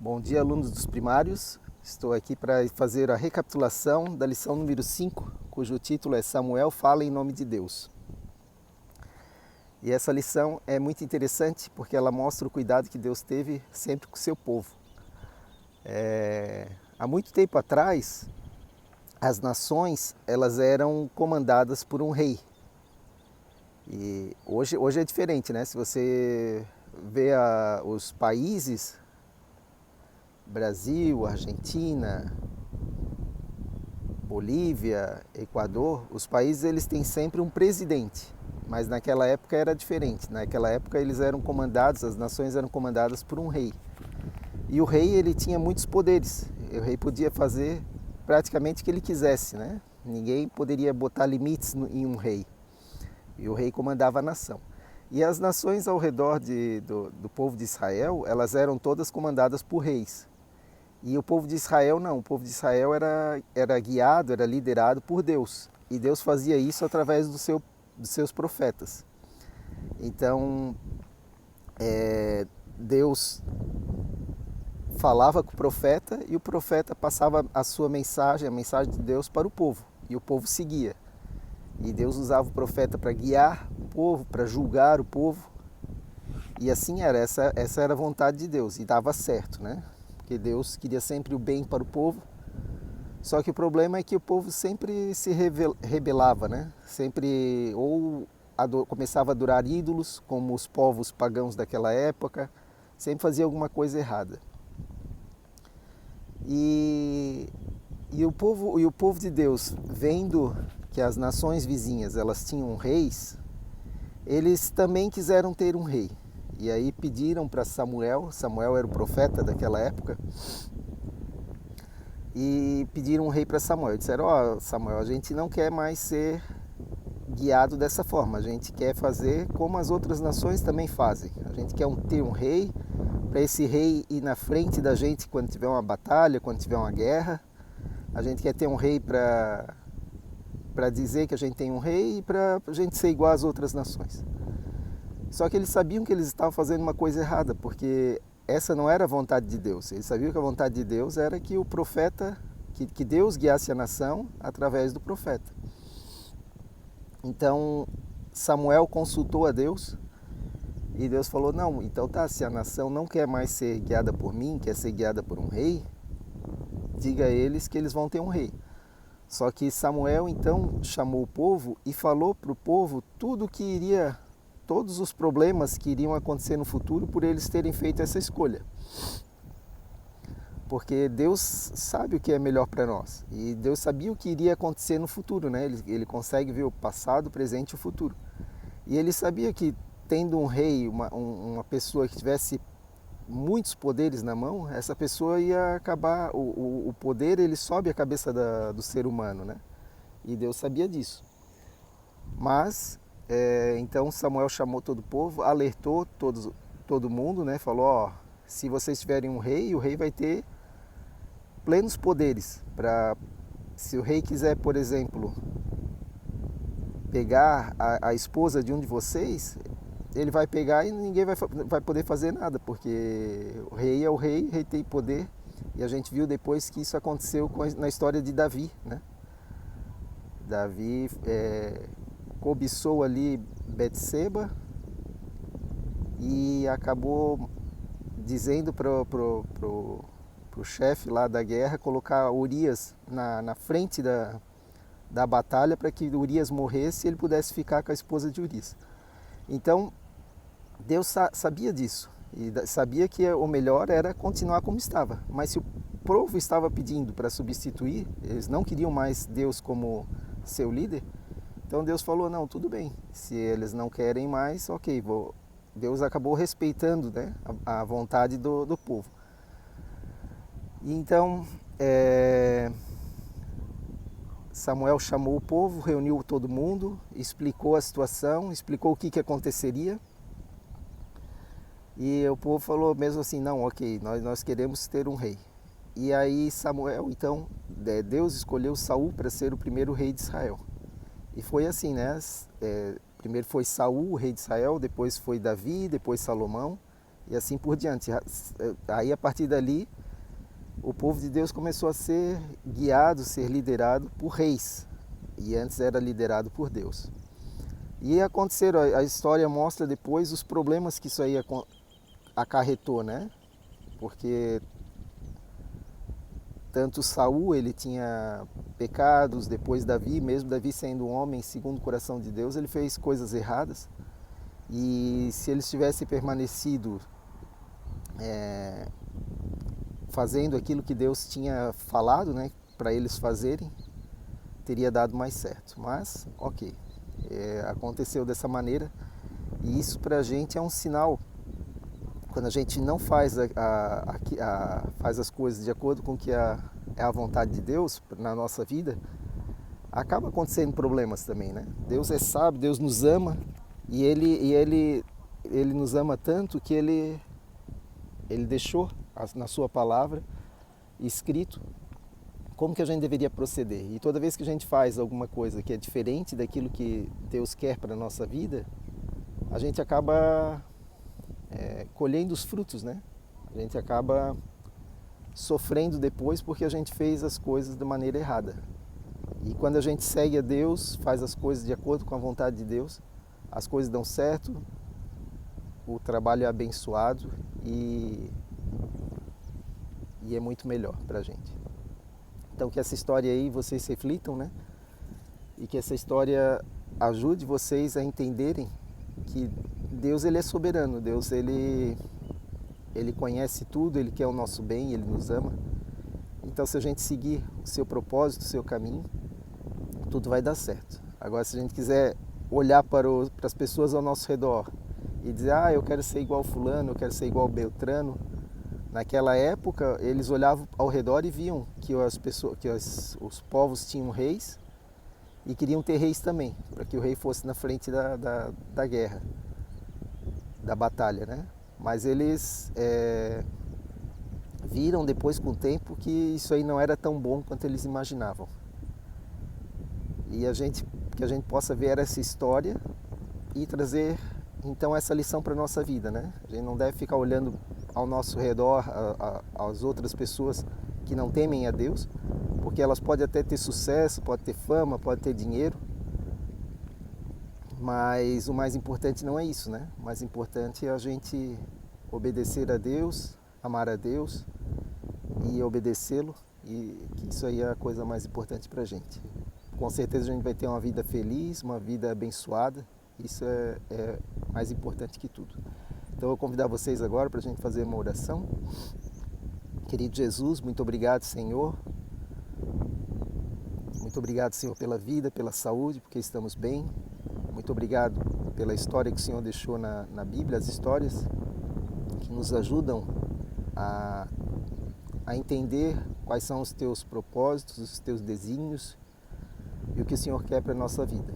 Bom dia, alunos dos primários. Estou aqui para fazer a recapitulação da lição número 5, cujo título é Samuel fala em nome de Deus. E essa lição é muito interessante porque ela mostra o cuidado que Deus teve sempre com o seu povo. Há muito tempo atrás, as nações elas eram comandadas por um rei. E hoje é diferente, né? Se você vê os países, Brasil, Argentina, Bolívia, Equador, os países eles têm sempre um presidente, mas naquela época era diferente. Naquela época eles eram comandados, as nações eram comandadas por um rei. E o rei ele tinha muitos poderes. O rei podia fazer praticamente o que ele quisesse, né? Ninguém poderia botar limites em um rei. E o rei comandava a nação. E as nações ao redor do povo de Israel, elas eram todas comandadas por reis. E o povo de Israel não, o povo de Israel era guiado, era liderado por Deus. E Deus fazia isso através dos seus profetas. Então, Deus falava com o profeta e o profeta passava a sua mensagem, a mensagem de Deus para o povo. E o povo seguia. E Deus usava o profeta para guiar o povo, para julgar o povo. E assim era, essa era a vontade de Deus. E dava certo, né? Porque Deus queria sempre o bem para o povo. Só que o problema é que o povo sempre se rebelava, né? Sempre ou começava a adorar ídolos, como os povos pagãos daquela época. Sempre fazia alguma coisa errada. E o povo de Deus, vendo que as nações vizinhas elas tinham reis, eles também quiseram ter um rei. E aí pediram para Samuel era o profeta daquela época, e pediram um rei para Samuel. Disseram, Samuel, a gente não quer mais ser guiado dessa forma, a gente quer fazer como as outras nações também fazem. A gente quer ter um rei, para esse rei ir na frente da gente quando tiver uma batalha, quando tiver uma guerra. A gente quer ter um rei para dizer que a gente tem um rei e para a gente ser igual às outras nações. Só que eles sabiam que eles estavam fazendo uma coisa errada, porque essa não era a vontade de Deus. Eles sabiam que a vontade de Deus era que o profeta, que Deus guiasse a nação através do profeta. Então Samuel consultou a Deus e Deus falou, não, então tá, se a nação não quer mais ser guiada por mim, quer ser guiada por um rei, diga a eles que eles vão ter um rei. Só que Samuel então chamou o povo e falou para o povo todos os problemas que iriam acontecer no futuro por eles terem feito essa escolha. Porque Deus sabe o que é melhor para nós. E Deus sabia o que iria acontecer no futuro, né? Ele consegue ver o passado, o presente e o futuro. E ele sabia que tendo um rei, uma pessoa que tivesse muitos poderes na mão, essa pessoa ia acabar, o poder ele sobe a cabeça do ser humano, né? E Deus sabia disso. Mas, então Samuel chamou todo o povo, alertou todo mundo, né? Falou, se vocês tiverem um rei, o rei vai ter plenos poderes. Se o rei quiser, por exemplo, pegar a esposa de um de vocês, ele vai pegar e ninguém vai poder fazer nada, porque o rei é o rei tem poder. E a gente viu depois que isso aconteceu na história de Davi, né? Davi cobiçou ali Betseba e acabou dizendo pro chefe lá da guerra colocar Urias na frente da batalha para que Urias morresse e ele pudesse ficar com a esposa de Urias. Então Deus sabia disso e sabia que o melhor era continuar como estava. Mas se o povo estava pedindo para substituir, eles não queriam mais Deus como seu líder, então Deus falou, não, tudo bem, se eles não querem mais, ok, Deus acabou respeitando, né, a vontade do povo. E então Samuel chamou o povo, reuniu todo mundo, explicou a situação, explicou o que aconteceria. E o povo falou mesmo assim, não, ok, nós queremos ter um rei. E aí Samuel, então, Deus escolheu Saul para ser o primeiro rei de Israel. E foi assim, né? Primeiro foi Saul, o rei de Israel, depois foi Davi, depois Salomão. e assim por diante. Aí a partir dali, o povo de Deus começou a ser guiado, ser liderado por reis, e antes era liderado por Deus. E aconteceram, a história mostra depois os problemas que isso aí acarretou, né? Porque tanto Saul, ele tinha pecados, depois Davi, mesmo Davi sendo um homem segundo o coração de Deus, ele fez coisas erradas. E se eles tivessem permanecido fazendo aquilo que Deus tinha falado, né, para eles fazerem, teria dado mais certo. Mas, ok, aconteceu dessa maneira, e isso para a gente é um sinal. Quando a gente não faz, faz as coisas de acordo com o que é a vontade de Deus na nossa vida, acaba acontecendo problemas também, né? Deus é sábio, Deus nos ama, e Ele nos ama tanto que Ele deixou na sua palavra escrito como que a gente deveria proceder. E toda vez que a gente faz alguma coisa que é diferente daquilo que Deus quer para a nossa vida, a gente acaba colhendo os frutos, né? A gente acaba sofrendo depois porque a gente fez as coisas da maneira errada. E quando a gente segue a Deus, faz as coisas de acordo com a vontade de Deus, as coisas dão certo, o trabalho é abençoado e é muito melhor para a gente. Então que essa história aí vocês reflitam, né? E que essa história ajude vocês a entenderem que Deus, ele é soberano, Deus ele conhece tudo, ele quer o nosso bem, ele nos ama. Então se a gente seguir o seu propósito, o seu caminho, tudo vai dar certo. Agora se a gente quiser olhar para as pessoas ao nosso redor e dizer, eu quero ser igual fulano, eu quero ser igual Beltrano, naquela época eles olhavam ao redor e viam que os povos tinham reis e queriam ter reis também, para que o rei fosse na frente da guerra, da batalha, né? Mas eles viram depois com o tempo que isso aí não era tão bom quanto eles imaginavam. E que a gente possa ver essa história e trazer então essa lição para a nossa vida, né? A gente não deve ficar olhando ao nosso redor as outras pessoas que não temem a Deus, porque elas podem até ter sucesso, podem ter fama, podem ter dinheiro, mas o mais importante não é isso, né? O mais importante é a gente obedecer a Deus, amar a Deus e obedecê-lo, e que isso aí é a coisa mais importante para a gente. Com certeza a gente vai ter uma vida feliz, uma vida abençoada, isso é mais importante que tudo. Então eu vou convidar vocês agora para a gente fazer uma oração. Querido Jesus, muito obrigado, Senhor. Muito obrigado, Senhor, pela vida, pela saúde, porque estamos bem. Muito obrigado pela história que o Senhor deixou na Bíblia, as histórias que nos ajudam a entender quais são os teus propósitos, os teus desígnios e o que o Senhor quer para a nossa vida.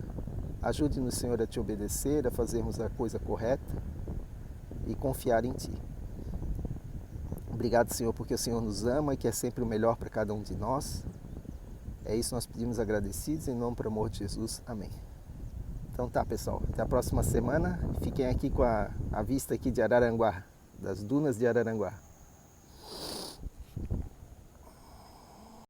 Ajude-nos, Senhor, a te obedecer, a fazermos a coisa correta e confiar em Ti. Obrigado, Senhor, porque o Senhor nos ama e quer sempre o melhor para cada um de nós. É isso que nós pedimos agradecidos, em nome do amor de Jesus. Amém. Então tá, pessoal, até a próxima semana. Fiquem aqui com a vista aqui de Araranguá, das dunas de Araranguá.